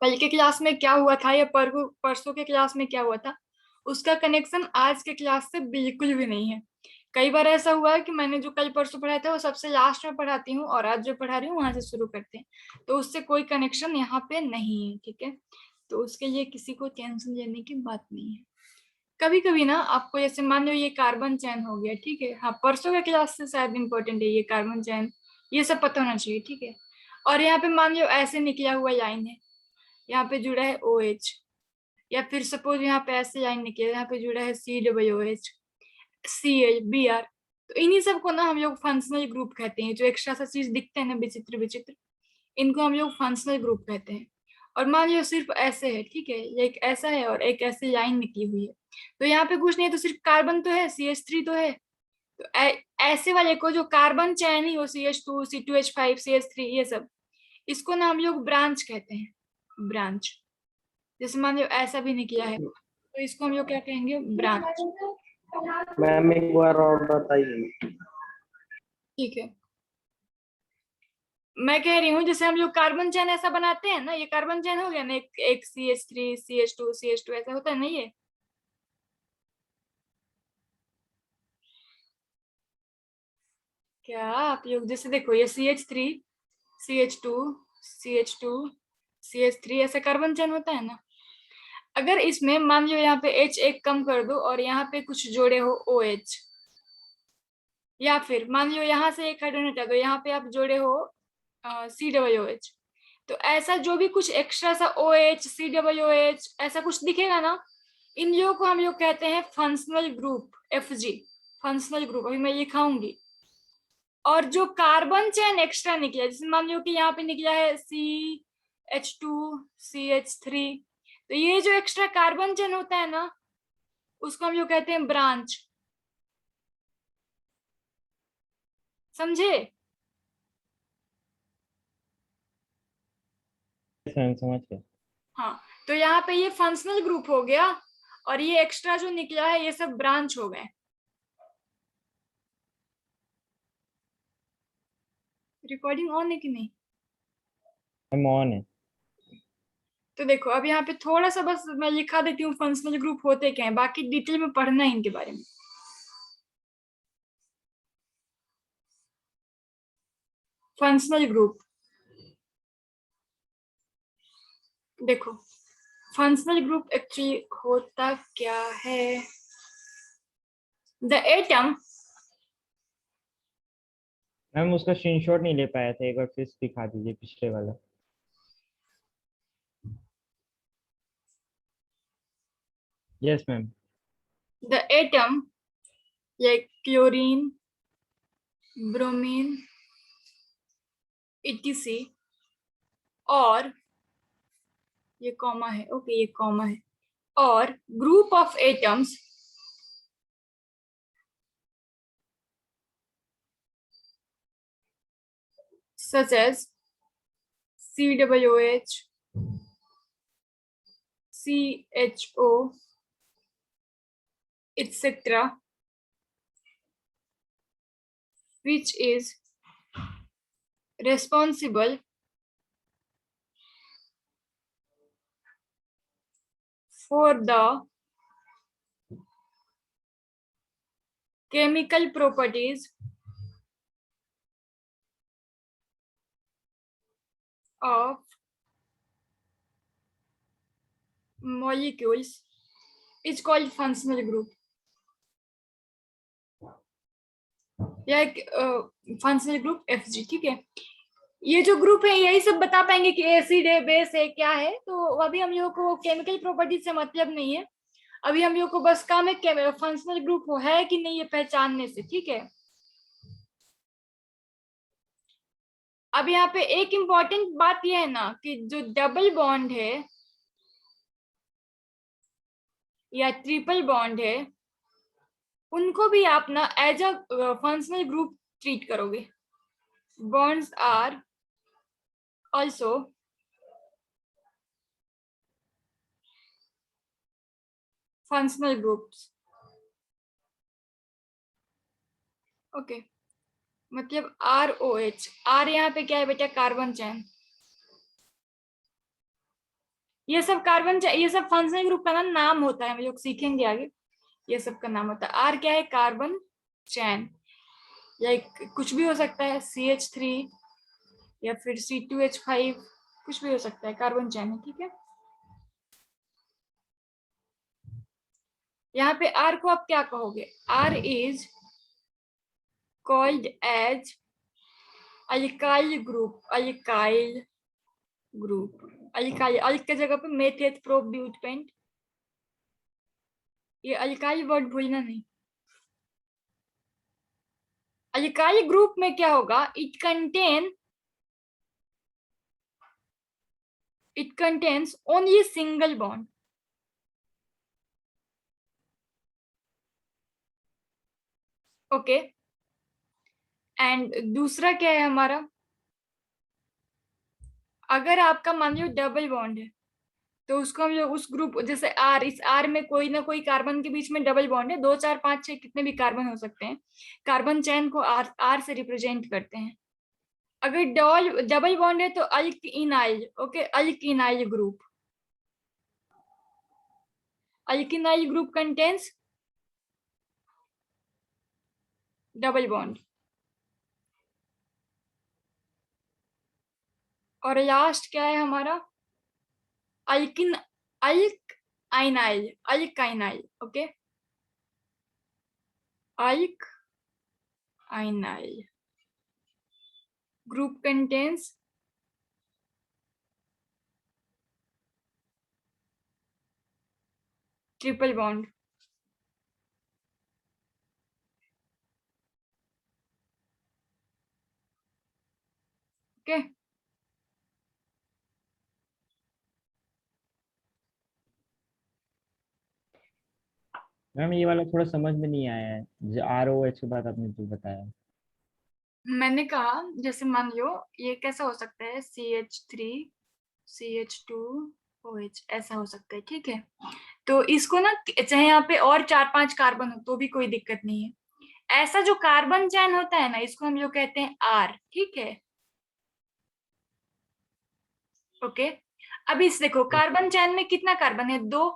कल के क्लास में क्या हुआ था या परसों के क्लास में क्या हुआ था, उसका कनेक्शन आज के क्लास से बिल्कुल भी नहीं है। कई बार ऐसा हुआ है कि मैंने जो कल परसों पढ़ाया था वो सबसे लास्ट में पढ़ाती हूँ और आज जो पढ़ा रही हूँ वहां से शुरू करते हैं, तो उससे कोई कनेक्शन यहाँ पे नहीं है। ठीक है, तो उसके लिए किसी को टेंशन लेने की बात नहीं है। कभी कभी ना आपको जैसे मान लो ये कार्बन चैन हो गया, ठीक है, हाँ परसों के क्लास से शायद इंपॉर्टेंट है ये कार्बन चैन, ये सब पता होना चाहिए। ठीक है, और यहाँ पे मान लो ऐसे निकला हुआ लाइन है, यहाँ पे जुड़ा है ओ एच, या फिर सपोज यहाँ पे ऐसे लाइन निकले, यहाँ पे जुड़ा है COOH, CH, Br। तो इन्हीं सब को ना हम लोग फंक्शनल ग्रुप कहते हैं। जो एक्स्ट्रा सा चीज दिखते हैं ना विचित्र विचित्र, इनको हम लोग फंक्शनल ग्रुप कहते हैं। और मान लो सिर्फ ऐसे है, ठीक है, ये एक ऐसा है और एक ऐसी लाइन निकली हुई है, तो यहाँ पे कुछ नहीं है, तो सिर्फ कार्बन तो है, CH3 तो है। तो ऐसे वाले को जो कार्बन चैन ही हो, CH2 C2H5 CH3 ये सब, इसको ना हम लोग ब्रांच कहते हैं, ब्रांच। जैसे मान लो ऐसा भी निकला है, तो इसको हम लोग क्या कहेंगे, ब्रांच। मैम एक बार और बताइए। ठीक है, मैं कह रही हूँ जैसे हम लोग कार्बन चैन ऐसा बनाते हैं ना, ये कार्बन चैन हो गया ना, एक CH3 CH2 ऐसा होता है ना ये। क्या आप लोग जैसे देखो, ये CH3 CH2 CH2 CH3 ऐसा कार्बन चैन होता है ना। अगर इसमें मान लो यहाँ पे H एक कम कर दो और यहाँ पे कुछ जोड़े हो OH, या फिर मान लो यहाँ से एक हाइड्रोजन हटा दो, यहाँ पे आप जोड़े हो COOH, तो ऐसा जो भी कुछ एक्स्ट्रा सा OH COOH ऐसा कुछ दिखेगा ना, इन लोगों को हम लोग कहते हैं functional group, FG, functional group. अभी मैं लिखाऊंगी। और जो कार्बन चेन एक्स्ट्रा निकला, जैसे मान लो कि यहाँ पे निकला है CH2 CH3, तो ये जो एक्स्ट्रा कार्बन चेन होता है ना, उसको हम लोग कहते हैं ब्रांच। समझे? समझ गए। हाँ, तो यहाँ पे ये फंक्शनल ग्रुप हो गया, और ये एक्स्ट्रा जो निकला है ये सब ब्रांच हो गए। रिकॉर्डिंग ऑन है कि नहीं? मैम ऑन है। तो देखो अब यहाँ पे थोड़ा सा बस मैं लिखा देती हूँ फंक्शनल ग्रुप होते क्या है, बाकी डिटेल में पढ़ना है इनके बारे में। फंक्शनल ग्रुप देखो, फंक्शनल ग्रुप एक्चुअली होता क्या है। द एटम, मैम उसका स्क्रीनशॉट नहीं ले पाया था, एक बार फिर से दिखा दीजिए पिछले वाला। Yes ma'am. The atom like chlorine, bromine, etc, और ये कॉमा है, ओके ये कॉमा है, और group of atoms such as COOH, CHO, etc, which is responsible for the chemical properties of molecules is called functional group, या functional group FG। ठीक है, ये जो ग्रुप है यही सब बता पाएंगे कि एसिड है, बेस है, क्या है। तो अभी हम लोगों को केमिकल प्रॉपर्टी से मतलब नहीं है, अभी हम लोग को बस काम है फंक्शनल ग्रुप है कि नहीं ये पहचानने से। ठीक है, अब यहाँ पे एक इम्पॉर्टेंट बात यह है ना कि जो डबल बॉन्ड है या ट्रिपल बॉन्ड है, उनको भी आप ना as a functional group treat करोगे। Bonds are also functional groups. Okay, मतलब ROH, आर यहाँ पे क्या है बेटा, कार्बन चैन। ये सब कार्बन, ये सब फंक्शनल ग्रुप का नाम होता है, हम लोग सीखेंगे आगे। ये सब का नाम होता है। आर क्या है? कार्बन चैन, या कुछ भी हो सकता है, CH3 या फिर C2H5, कुछ भी हो सकता है, कार्बन चैन है, ठीक है। यहाँ पे आर को आप क्या कहोगे? R is called as alkyl group, alkyl group, alkyl, alk के जगह पे मेथेट प्रोब्यूटेंट, ये अल्काइल वर्ड भूलना नहीं। अल्काइल ग्रुप में क्या होगा? It contains only single bond. Okay, and दूसरा क्या है हमारा? अगर आपका मान लो डबल बॉन्ड है, तो उसको हम लोग उस ग्रुप, जैसे आर, इस आर में कोई ना कोई कार्बन के बीच में डबल बॉन्ड है, 2 4 5 6 कितने भी कार्बन हो सकते हैं, कार्बन चैन को आर आर से रिप्रेजेंट करते हैं। अगर डबल बॉन्ड है तो alkenyl, okay, alkenyl group, alkenyl group contains double bond. और लास्ट क्या है हमारा? Alkyne alkynyl, alkynyl, okay, alkynyl group contains triple bond। Okay, ma'am ये वाला थोड़ा समझ में नहीं आया है, जो ROH के बाद आपने जो बताया। मैंने कहा जैसे मान लो ये कैसा हो सकता है, CH3 CH2OH, ऐसा हो सकता है, ठीक है। तो इसको ना, चाहे यहाँ पे और 4 5 कार्बन हो तो भी कोई दिक्कत नहीं है। ऐसा जो कार्बन चैन होता है ना, इसको हम लोग कहते हैं आर, ठीक है। ओके, अब इस देखो, कार्बन चैन में कितना कार्बन है? 2,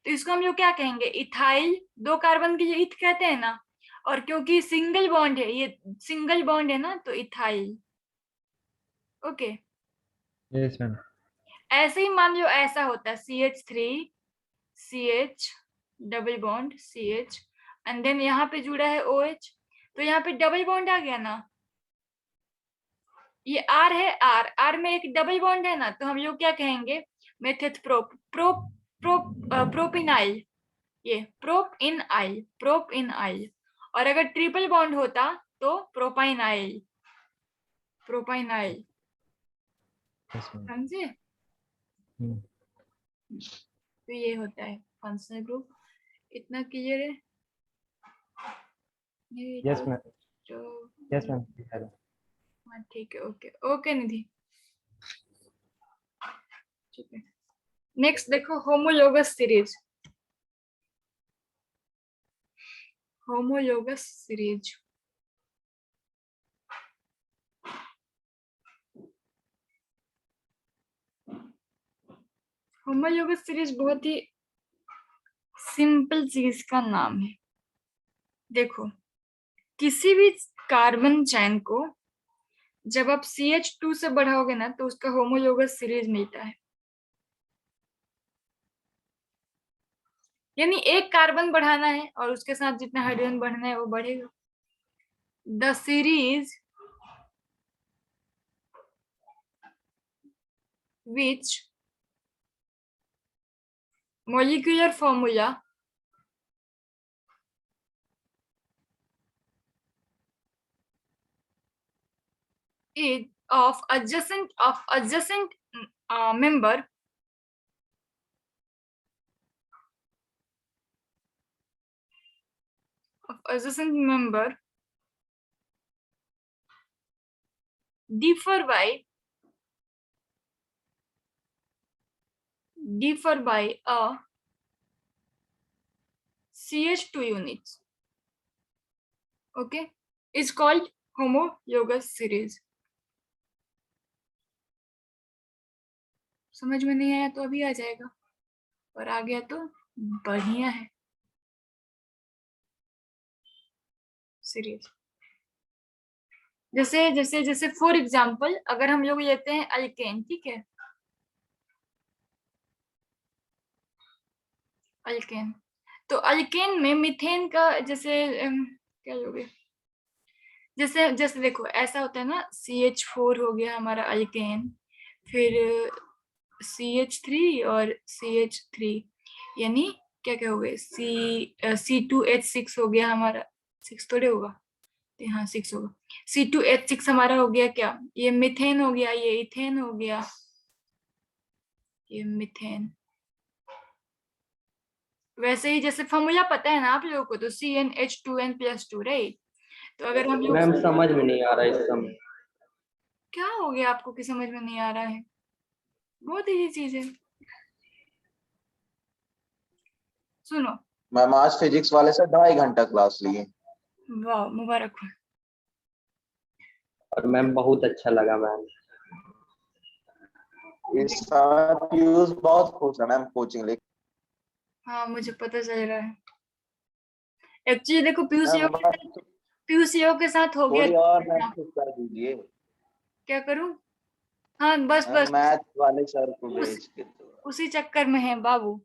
तो इसको हम लोग क्या कहेंगे? इथाइल। 2 कार्बन के लिए इथ कहते हैं ना, और क्योंकि सिंगल बॉन्ड है, ये सिंगल बॉन्ड है ना, तो इथाइल। Okay, yes ma'am. ऐसे ही मान लो ऐसा होता है, CH3 CH double bond CH, and then यहाँ पे जुड़ा है OH, तो यहाँ पे डबल बॉन्ड आ गया ना। ये R है, R R में एक डबल बॉन्ड है ना, तो हम लोग क्या कहेंगे? मेथेट प्रोप प्रोप प्रोप प्रोपिनाइल, ये प्रोप इन आइल, प्रोप इन आइल। और अगर ट्रिपल बॉन्ड होता तो प्रोपाइन आइल, प्रोपाइन आइल, यस मैम। समझे? तो ये होता है फंक्शनल ग्रुप। इतना क्लियर है? ये यस तो मैम। जो यस मैम। हाँ, ठीक है, ओके ओके निधि, ठीक है। नेक्स्ट देखो, homologous series, homologous series. Homologous series बहुत ही सिंपल चीज का नाम है। देखो, किसी भी कार्बन चैन को जब आप CH2 से बढ़ाओगे ना, तो उसका होमोलोगस सीरीज मिलता है। यानी एक कार्बन बढ़ाना है और उसके साथ जितना हाइड्रोजन बढ़ना है वो बढ़ेगा। The series which molecular formula is of adjacent member of adjacent member differ by a CH2 units, okay, is called homologous series। समझ में नहीं आया तो अभी आ जाएगा, और आ गया तो बढ़िया है। सीरियस, जैसे जैसे जैसे फॉर एग्जाम्पल अगर हम लोग लेते हैं अल्केन, ठीक है, अल्केन, तो अल्केन में मीथेन का जैसे क्या लोगे, जैसे जैसे देखो ऐसा होता है ना, CH4 हो गया हमारा अल्केन, फिर CH3 और CH3, यानी क्या क्या हो गए, C2H6 हो गया हमारा, 6 थोड़े होगा, हाँ 6 होगा, C2H6 हमारा हो गया क्या, ये मीथेन हो गया, ये इथेन हो गया, ये मीथेन। वैसे ही जैसे फॉर्मूला पता है ना आप लोगों को, तो CnH2n+2, राइट। तो अगर हम लोग, मैम समझ में नहीं आ रहा इस समय। क्या हो गया आपको कि समझ में नहीं आ रहा है, बहुत इजी चीज है, सुनो। मैम आज फिजिक्स वाले से 2.5 घंटा क्लास लिए। वाह, मुबारक हो। और मैम बहुत अच्छा लगा मैम। इस समय पीयूष बहुत खुश है मैम कोचिंग लेके। हाँ मुझे पता चल रहा है, एक्चुअली देखो मैम पीयूसीओ के साथ हो गया। थोड़ी और मैम खुश कर दीजिए। क्या करूं, हाँ बस मैम बस मैथ वाले सर को उस, भेज के तो। उसी चक्कर में है बाबू।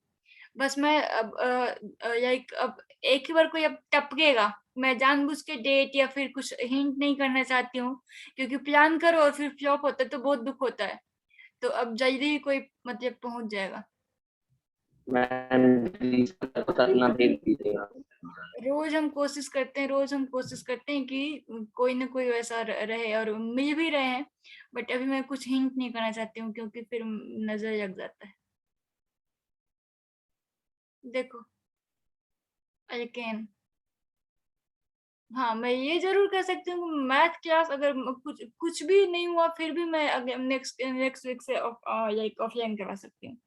बस मैं अब लाइक अब एक ही बार कोई अब टपकेगा, मैं जानबूझ के डेट या फिर कुछ हिंट नहीं करना चाहती हूँ, क्योंकि प्लान करो और फिर फ्लॉप होता है तो बहुत दुख होता है, तो अब जल्दी ही कोई मतलब पहुंच जाएगा। मैम प्लीज अपना भेज दीजिएगा। रोज हम कोशिश करते हैं कि कोई ना कोई वैसा रहे, और मिल भी रहे हैं, बट अभी मैं कुछ हिंट नहीं करना चाहती हूँ क्योंकि फिर नजर लग जाता है। देखो अल्केन, हाँ मैं ये जरूर कह सकती हूँ, मैथ क्लास अगर कुछ कुछ भी नहीं हुआ फिर भी मैं नेक्स्ट नेक्स्ट वीक से लाइक ऑफलाइन करा सकती हूँ।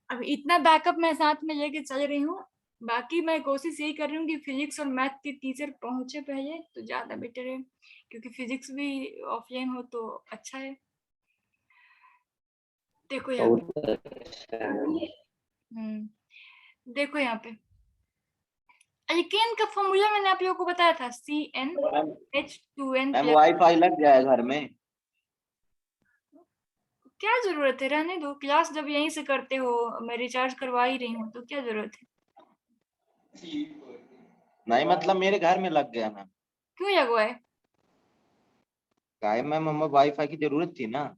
अब इतना बैकअप मैं साथ में लेके चल रही हूँ, बाकी मैं कोशिश यही कर रही हूँ कि फिजिक्स और मैथ के टीचर पहुंचे पहले तो ज्यादा बेटर है, क्योंकि फिजिक्स भी ऑफलाइन हो तो अच्छा है। देखो यहाँ पे, बहुत अच्छा है मैम। देखो यहाँ पे अल्केन का फॉर्मूला मैंने आप लोगों को बताया था, CnH2n मैम प्लस। वाईफाई लग जाए घर में। क्या जरूरत है, रहने दो, क्लास जब यहीं से करते हो, मैं रिचार्ज करवा ही रही हूँ तो क्या जरूरत है। नहीं मतलब मेरे घर में लग गया मैम। क्यों लगवाए। काय मैम हमें वाईफाई की जरूरत थी ना।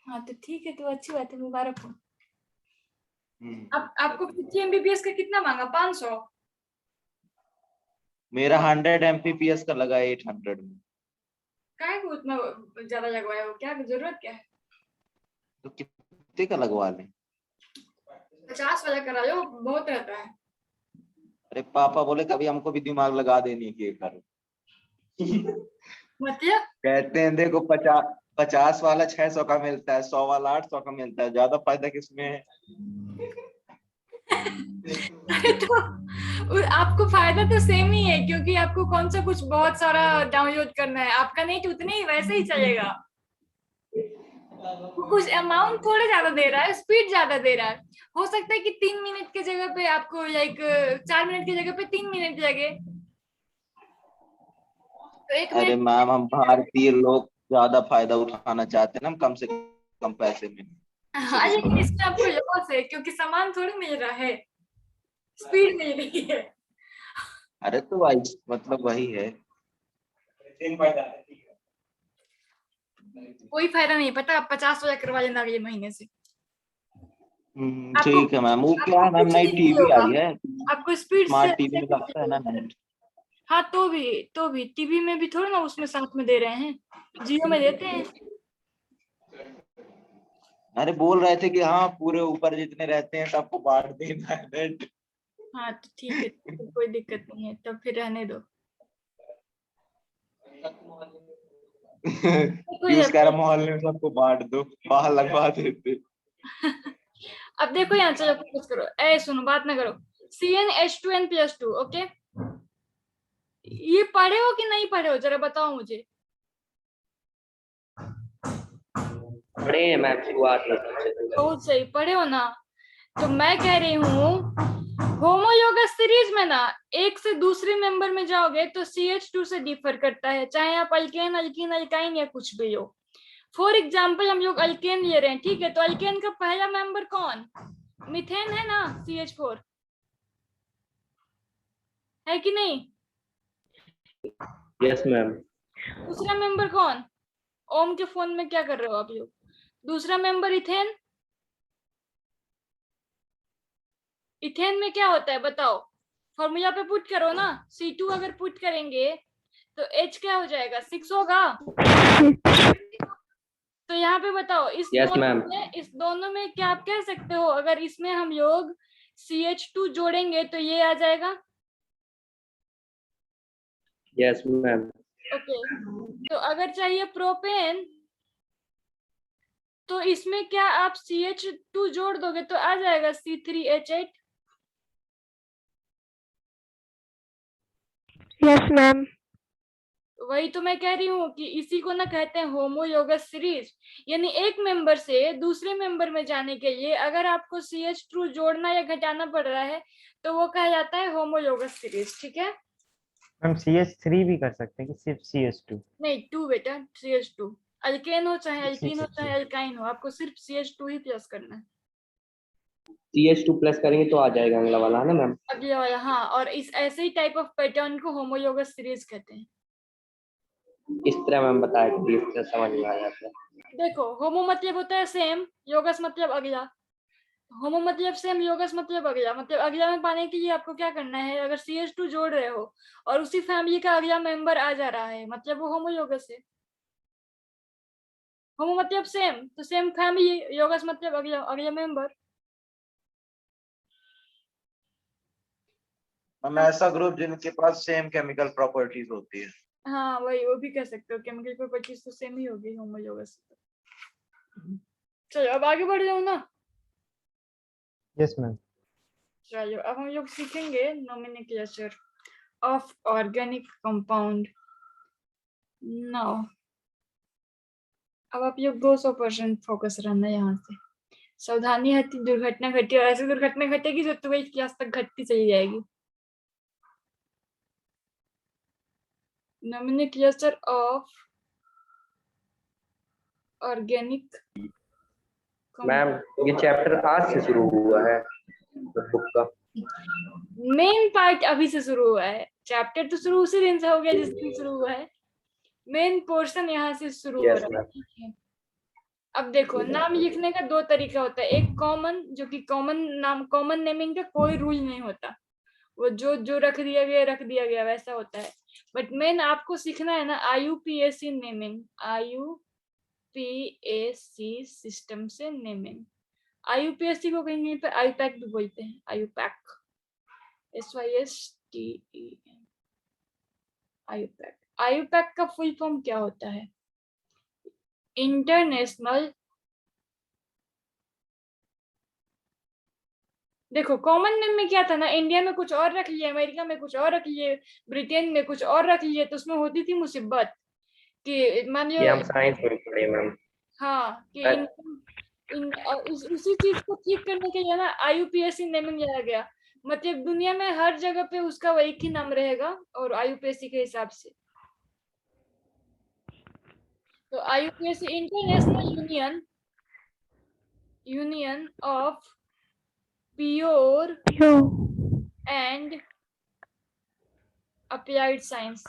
हाँ तो ठीक है, तो अच्छी बात है, मुबारक हो। हम्म। अब आपको 50 MBPS का कितना मांगा, 500। मेरा 100 Mbps का लगा 800 में। काय को उतना ज्यादा लगवाया हो, क्या जरूरत क्या है। तो कितने का लगवा लें। 50 वाला करा लो, बहुत रहता है। अरे पापा बोले कभी हमको भी दिमाग लगा देने की करो। मतलब कहते हैं देखो 50 वाला 600 का मिलता है, 100 वाला 800 का मिलता है, ज्यादा फायदा किसमें है। अरे तो आपको फायदा तो सेम ही है, क्योंकि आपको कौन सा कुछ बहुत सारा डाउनलोड करना है, आपका नेट उतने ही वैसे ही चलेगा। वो कुछ अमाउंट थोड़ा ज्यादा दे रहा है, स्पीड ज्यादा दे रहा है। हो सकता है कि 3 मिनट की जगह पे आपको लाइक 4 मिनट की जगह पे 3 मिनट लगे, तो 1 मिनट। अरे मैम हम भारतीय लोग ज्यादा फायदा उठाना चाहते हैं ना, हम कम से कम पैसे में हाँ इसीलिए। लेकिन इसमें आपको लॉस है, क्योंकि सामान थोड़ी मिल रहा है, स्पीड मिल रही है। अरे तो भाई मतलब वही है। कोई फायदा नहीं, पता, आप 50 वाला करवा लेना अगले महीने से। आपको ठीक है मैम। वो क्या आपको है मैम, कुछ नई नहीं टीवी होगा, आई है, आपको स्पीड से स्मार्ट टीवी में लगता है ना नेट। हाँ तो भी टीवी में भी थोड़ा ना उसमें साथ में दे रहे हैं, जियो में देते हैं। अरे बोल रहे थे कि हाँ पूरे ऊपर जितने रहते हैं सबको बांट देना है नेट। हाँ तो ठीक है, तो कोई दिक्कत नहीं है, तब फिर रहने दो। कोई यूज कह रहा मोहल्ले में सबको बांट दो, बाहर लगवा देते। अब देखो यहाँ, चलो फोकस करो, ए सुनो, बात ना करो। CnH2n+2, ओके, ये पढ़े हो कि नहीं पढ़े हो, जरा बताओ मुझे। पढ़े हैं मैम शुरुआत में सबसे पहले। बहुत सही, पढ़े हो ना। तो मैं कह रही हूँ होमोयोगस सीरीज में ना एक से दूसरे मेंबर में जाओगे तो CH2 से डिफर करता है, चाहे आप अल्केन, अल्कीन, अल्काइन या कुछ भी हो। फॉर एग्जाम्पल हम लोग अल्केन ले रहे हैं, ठीक है, तो अल्केन का पहला मेंबर कौन? मीथेन है ना, CH4 है कि नहीं? Yes ma'am. दूसरा मेंबर कौन? ओम के फोन में क्या कर रहे हो आप लोग? दूसरा मेंबर इथेन। इथेन में क्या होता है बताओ, फॉर्मूला पे पुट करो ना। C2 अगर पुट करेंगे तो H क्या हो जाएगा, 6 होगा। तो यहाँ पे बताओ इस Yes, दोनों ma'am. में, इस दोनों में क्या आप कह सकते हो, अगर इसमें हम लोग CH2 जोड़ेंगे तो ये आ जाएगा। Yes ma'am. ओके, तो अगर चाहिए प्रोपेन तो इसमें क्या आप CH2 जोड़ दोगे तो आ जाएगा C3H8। Yes ma'am. वही तो मैं कह रही हूँ कि इसी को ना कहते हैं होमोयोगस सीरीज। यानी एक मेंबर से दूसरे मेंबर में जाने के लिए अगर आपको CH2 जोड़ना या घटाना पड़ रहा है तो वो कहा जाता है होमोयोगस सीरीज, ठीक है। हम CH3 भी कर सकते हैं कि सिर्फ CH2? नहीं, 2 बेटा, CH2। अल्केन हो चाहे अल्कीन हो CH2 चाहे अल्काइन हो, आपको सिर्फ CH2 ही प्लस करना है। CH2 प्लस करेंगे तो आ जाएगा अगला वाला, है ना मैम? अगले वाला, हाँ। और इस ऐसे ही टाइप ऑफ पैटर्न को होमोयोगस सीरीज कहते हैं। इस तरह मैम बताया कि इस तरह समझ में आ जाता है। देखो, होमो मतलब होता है सेम, योगस मतलब अगला। होमो मतलब सेम, योगस मतलब अगला। मतलब अगला में पाने के लिए आपको क्या करना है, अगर CH2 जोड़ रहे हो और उसी फैमिली का अगला मेंबर आ जा रहा है मतलब वो होमोयोगस है। होमो मतलब सेम, तो सेम फैमिली, योगस मतलब अगला अगला मेंबर। हम ऐसा ग्रुप जिनके पास सेम केमिकल प्रॉपर्टीज होती है। हाँ वही, वो भी कह सकते हो, केमिकल प्रॉपर्टीज तो सेम ही होगी होमोयोगस। चलो अब आगे बढ़ जाओ ना। Yes ma'am. चलो अब हम लोग सीखेंगे nomenclature of organic compound. Now अब आप लोग 200% फोकस रहना यहाँ से। सावधानी हटी दुर्घटना घटी, और ऐसी दुर्घटना घटेगी जो तुम्हें क्लास तक घटती चली जाएगी। नोमेनक्लेचर ऑफ ऑर्गेनिक मैम ये चैप्टर आज से शुरू हुआ है बुक का? मेन पार्ट अभी से शुरू हुआ है, चैप्टर तो शुरू उसी दिन से हो गया जिस दिन शुरू हुआ है। मेन पोर्शन यहाँ से शुरू हो यस रहा है, मैम। ठीक है। अब देखो, नाम लिखने का 2 तरीका होता है। एक कॉमन, जो कि कॉमन नाम, कॉमन नेमिंग का कोई रूल नहीं होता, वो जो जो रख दिया गया वैसा होता है। बट मेन आपको सीखना है ना IUPAC नेमिंग, IUPAC सिस्टम से नेमिंग। IUPAC को कहीं कहीं पे IUPAC भी बोलते हैं, IUPAC, SYSTEN, IUPAC। IUPAC का फुल फॉर्म क्या होता है? इंटरनेशनल, देखो कॉमन नेम में क्या था ना, इंडिया में कुछ और रख लिए, अमेरिका में कुछ और रख लिए, ब्रिटेन में कुछ और रख लिए, तो उसमें होती थी मुसीबत कि मान लो, ये हम साइंस में पढ़े मैम। हाँ कि उसी चीज को ठीक करने के लिए ना IUPAC नेमिंग लाया गया। मतलब दुनिया में हर जगह पे उसका वही ही नाम रहेगा और IUPAC के हिसाब से। तो IUPAC international union of pure and applied science,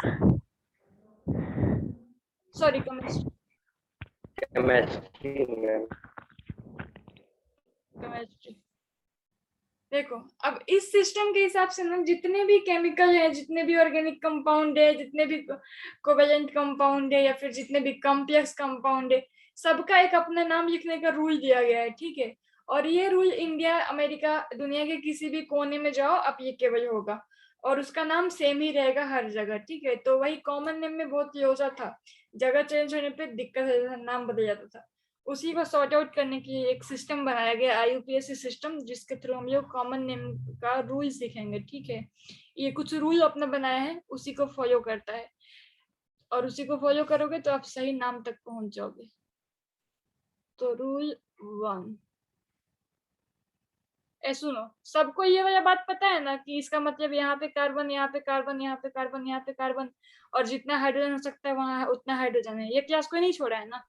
sorry chemistry, chemistry ma'am. Chemistry. देखो अब इस सिस्टम के हिसाब से ना जितने भी केमिकल है, जितने भी ऑर्गेनिक कंपाउंड है, जितने भी कोवेलेंट कंपाउंड है या फिर जितने भी कॉम्प्लेक्स कंपाउंड है, सबका एक अपना नाम लिखने का रूल दिया गया है, ठीक है। और ये रूल इंडिया, अमेरिका, दुनिया के किसी भी कोने में जाओ एप्लीकेबल होगा और उसका नाम सेम ही रहेगा हर जगह, ठीक है। तो वही कॉमन नेम में बहुत लोचा था, जगह चेंज होने पे दिक्कत है, नाम बदल जाता था। उसी को सॉर्ट आउट करने के लिए एक सिस्टम बनाया गया IUPAC सिस्टम, जिसके थ्रू हम लोग कॉमन नेम का रूल सीखेंगे, ठीक है। ये कुछ रूल अपने बनाया है, उसी को फॉलो करता है और उसी को फॉलो करोगे तो आप सही नाम तक पहुंच जाओगे। तो रूल 1 सुनो, सबको ये वाला बात पता है ना कि इसका मतलब यहाँ पे कार्बन, यहाँ पे कार्बन, यहाँ पे कार्बन, यहाँ पे कार्बन, और जितना हाइड्रोजन हो सकता है वहां उतना हाइड्रोजन है। ये क्लास कोई नहीं छोड़ा है ना?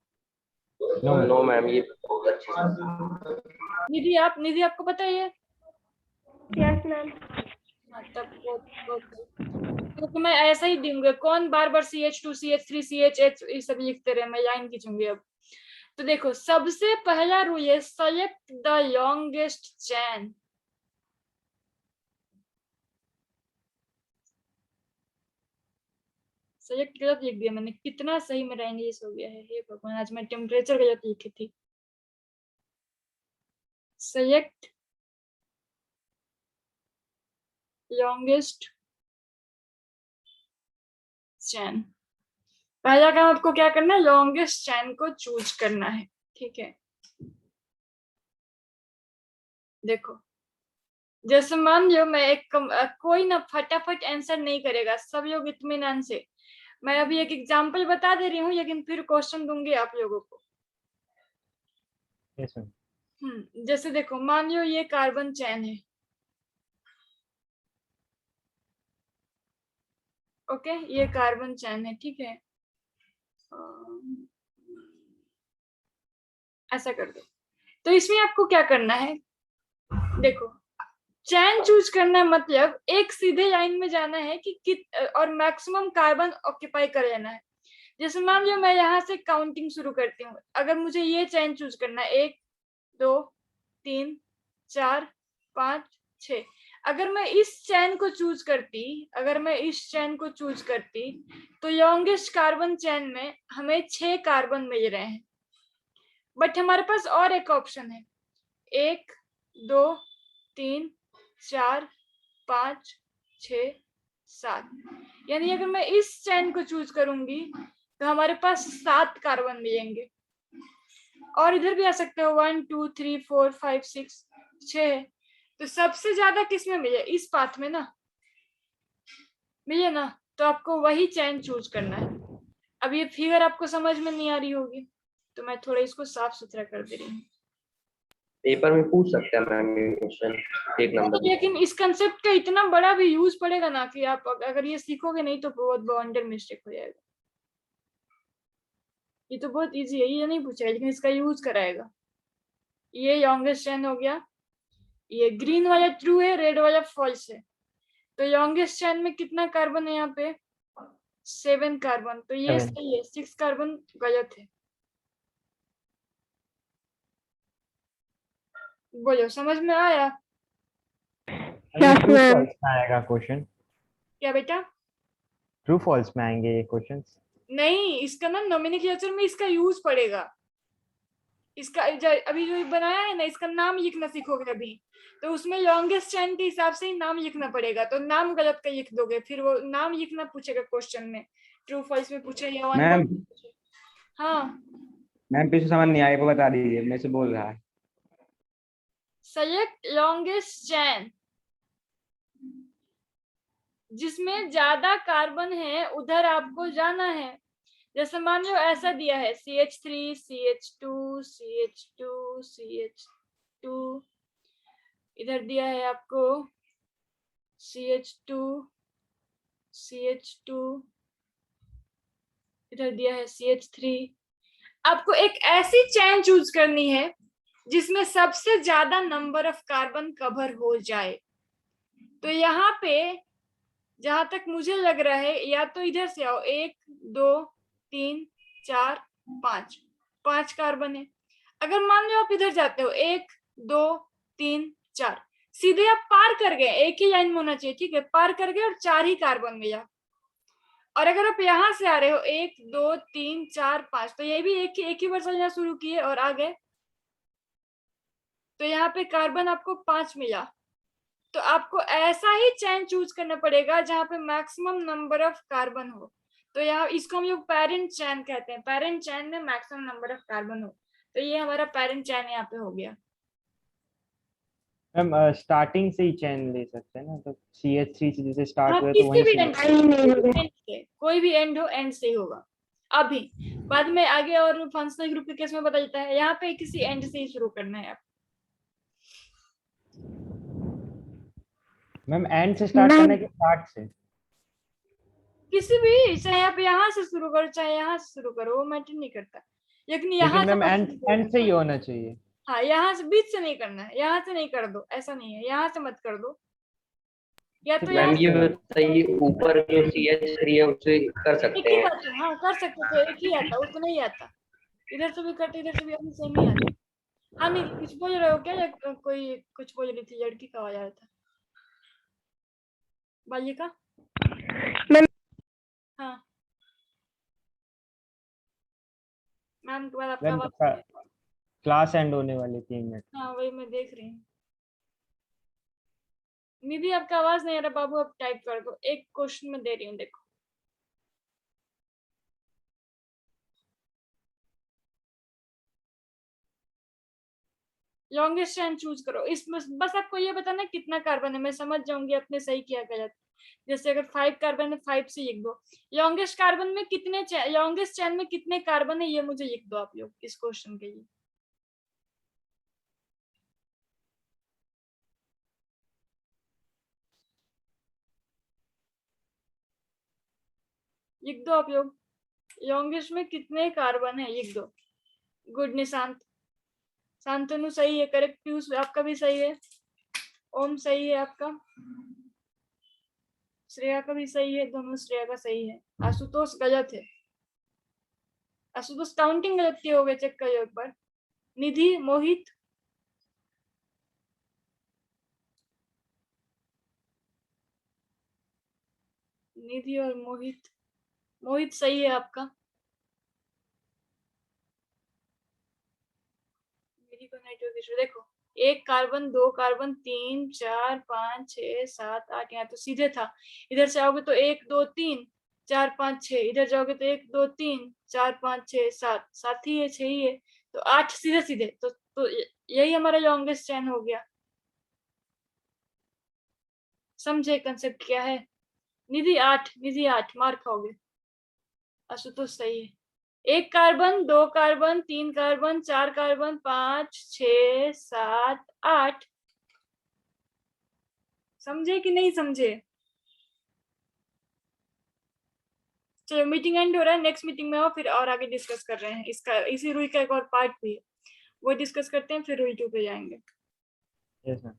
नो मैम, ये बहुत अच्छी बात है। निधि आपको पता है ये? Yes ma'am. तब तो मैं ऐसा ही दूंगा, कौन बार बार CH2 CH3 CHH ये सब लिखते रहे, मैं लाइन खींचूंगी अब। तो देखो, सबसे पहला रूल है select the longest chain. Select गलत लिख दिया मैंने, कितना सही मेरा इंग्लिश हो गया है, हे भगवान, आज मैं टेम्परेचर गलत लिखी थी। सेलेक्ट लॉन्गेस्ट चैन। पहला काम आपको क्या करना है, लॉन्गेस्ट चैन को चूज करना है, ठीक है। देखो, जैसे मान लो मैं कोई ना फटाफट आंसर नहीं करेगा, सब लोग इत्मीनान से। मैं अभी एक एग्जांपल बता दे रही हूँ, लेकिन फिर क्वेश्चन दूंगी आप लोगों को। yes, जैसे देखो, मान लो ये कार्बन चैन है, ओके, ये कार्बन चैन है, ठीक है। ऐसा कर दो। तो इसमें आपको क्या करना है, देखो, चैन चूज करना मतलब एक सीधे लाइन में जाना है कि और मैक्सिमम कार्बन ऑक्यूपाई कर लेना है। जैसे मान लो मैं यहाँ से काउंटिंग शुरू करती हूँ, अगर मुझे ये चैन चूज करना है 1 2 3 4 5 6, अगर मैं इस चैन को चूज करती, तो लॉन्गेस्ट कार्बन चैन में हमें 6 कार्बन मिल रहे हैं। बट हमारे पास और एक ऑप्शन है, 1 2 3 4 5 6 7, यानी अगर मैं इस चैन को चूज करूंगी तो हमारे पास 7 कार्बन मिलेंगे। और इधर भी आ सकते हो, 1 2 3 4 5 6 6। तो सबसे ज्यादा किस में मिले, इस पाथ में ना मिले ना, तो आपको वही चैन चूज करना है। अब ये फिगर आपको समझ में नहीं आ रही होगी, तो मैं थोड़ा इसको साफ सुथरा कर दे रही हूँ। पेपर में पूछ सकते हैं मैम ये क्वेश्चन, एक नंबर। लेकिन इस कंसेप्ट का इतना बड़ा भी यूज पड़ेगा ना कि आप अगर ये सीखोगे नहीं तो बहुत बवंडर मिस्टेक हो जाएगा। ये तो बहुत इजी है, ये नहीं पूछा, लेकिन इसका यूज कराएगा। ये लॉन्गेस्ट चैन हो गया, ये ग्रीन वाला ट्रू है, रेड वाला फॉल्स है। तो लॉन्गेस्ट चैन में कितना कार्बन है यहाँ पे, 7 कार्बन, तो ये सही है, 6 कार्बन गलत है। बोलो, समझ में आया? Yes, ma'am. आएगा क्वेश्चन, क्या बेटा? ट्रू फॉल्स में आएंगे ये क्वेश्चंस? नहीं, इसका ना नोमेनक्लेचर में इसका यूज पड़ेगा। इसका अभी जो बनाया है ना, इसका नाम लिखना सीखोगे अभी, तो उसमें लॉन्गेस्ट चैन के हिसाब से ही नाम लिखना पड़ेगा। तो नाम गलत का लिख दोगे, फिर वो नाम लिखना पूछेगा क्वेश्चन में, ट्रू फॉल्स में पूछे या मैम, हाँ मैम पीछे समझ नहीं आया, वो बता दीजिए, मेरे से बोल रहा है। सेलेक्ट लॉन्गेस्ट चैन, जिसमें ज्यादा कार्बन है उधर आपको जाना है। जैसे मान लो ऐसा दिया है, CH3 CH2 CH2 CH2, इधर दिया है आपको CH2 CH2, इधर दिया है CH3। आपको एक ऐसी चैन चूज करनी है जिसमें सबसे ज्यादा नंबर ऑफ कार्बन कवर हो जाए। तो यहाँ पे जहां तक मुझे लग रहा है, या तो इधर से आओ, 1 2 3 4 5 कार्बन है। अगर मान लो आप इधर जाते हो, 1 2 3 4, सीधे आप पार कर गए, एक ही लाइन में होना चाहिए, ठीक है, पार कर गए और 4 ही कार्बन मिला। और अगर आप यहाँ से आ रहे हो, 1 2 3 4 5, तो ये भी एक ही बार चलना शुरू किए और आ गए, तो यहाँ पे कार्बन आपको 5 मिला। तो आपको ऐसा ही चैन चूज करना पड़ेगा जहाँ पे मैक्सिमम नंबर ऑफ कार्बन हो। तो यहाँ इसको हम लोग पेरेंट चैन कहते हैं, पेरेंट चैन में मैक्सिमम नंबर ऑफ कार्बन हो। तो ये हमारा पेरेंट चैन यहाँ पे हो गया। हम स्टार्टिंग से ही चैन ले सकते हैं ना, तो CH3 से जैसे स्टार्ट हाँ, हुआ तो वहीं से कोई भी एंड हो, एंड से ही होगा। अभी बाद में आगे और फंक्शनल ग्रुप के केस में बदलता है। यहाँ पे किसी एंड से ही शुरू करना है आप। मैम एंड से स्टार्ट करना है कि स्टार्ट से? किसी भी, चाहे आप यहाँ से शुरू करो चाहे यहाँ से शुरू करो, वो मैटर नहीं करता, लेकिन यहाँ लेकिन से मैम मत शुरू करो। एंड से ही होना चाहिए। हाँ, यहाँ से बीच से नहीं करना है, यहाँ से नहीं कर दो, ऐसा नहीं है, यहाँ से मत कर दो, या तो मैम यहाँ ये से बताइए ऊपर जो CH3 है उससे कर एक सकते ही हैं? आता है। हाँ कर सकते थे, एक ही आता, उतना ही आता, इधर से भी करते इधर से भी हम सेम ही आता। हाँ नहीं, कुछ बोल रहे हो क्या, या कोई कुछ बोल रही थी, लड़की का आवाज आ रहा था, बालिका? हाँ मैम के बाद आपका मैम आवाज। क्लास एंड होने वाली 3 मिनट। हाँ वही मैं देख रही हूँ। निधि आपका आवाज नहीं आ रहा बाबू, आप टाइप कर दो, एक क्वेश्चन में दे रही हूँ, देखो। लॉन्गेस्ट चेन चूज करो, इसमें बस आपको ये बताना है कितना कार्बन है, मैं समझ जाऊंगी आपने सही किया गलत। जैसे अगर 5 कार्बन है 5 से लिख दो। लॉन्गेस्ट कार्बन में कितने लॉन्गेस्ट चेन में कितने कार्बन है ये मुझे लिख दो आप लोग इस क्वेश्चन के लिए। लिख दो आप लोग, लॉन्गेस्ट में कितने कार्बन है लिख दो। गुड निशांत, शांतनु सही है, करेक्ट। पीयूष आपका भी सही है, ओम सही है आपका, श्रेया का भी सही है, दोनों श्रेया का सही है। आशुतोष गलत है, आशुतोष काउंटिंग गलत किए हो गए, चेक करिए एक बार। निधि, मोहित, निधि और मोहित, मोहित सही है आपका। निधि को नाइट्रोजन इशू देखो, 1 कार्बन 2 कार्बन 3 4 5 6 7 8, यहाँ तो सीधे था। इधर से आओगे तो 1 2 3 4 5 6, इधर जाओगे तो 1 2 3 4 5 6 7, 7 ही है 6 ही है, तो 8 सीधे सीधे, तो यही हमारा लॉन्गेस्ट चेन हो गया। समझे कंसेप्ट क्या है? निधि 8, निधि 8 मार खाओगे। आशुतोष सही है। 1 कार्बन 2 कार्बन 3 कार्बन 4 कार्बन 5 6 7 8। समझे कि नहीं समझे? चलो मीटिंग एंड हो रहा है, नेक्स्ट मीटिंग में आओ, फिर और आगे डिस्कस कर रहे हैं इसका, इसी रूल का एक और पार्ट भी है, वो डिस्कस करते हैं, फिर रूल 2 पे जाएंगे। Yes ma'am.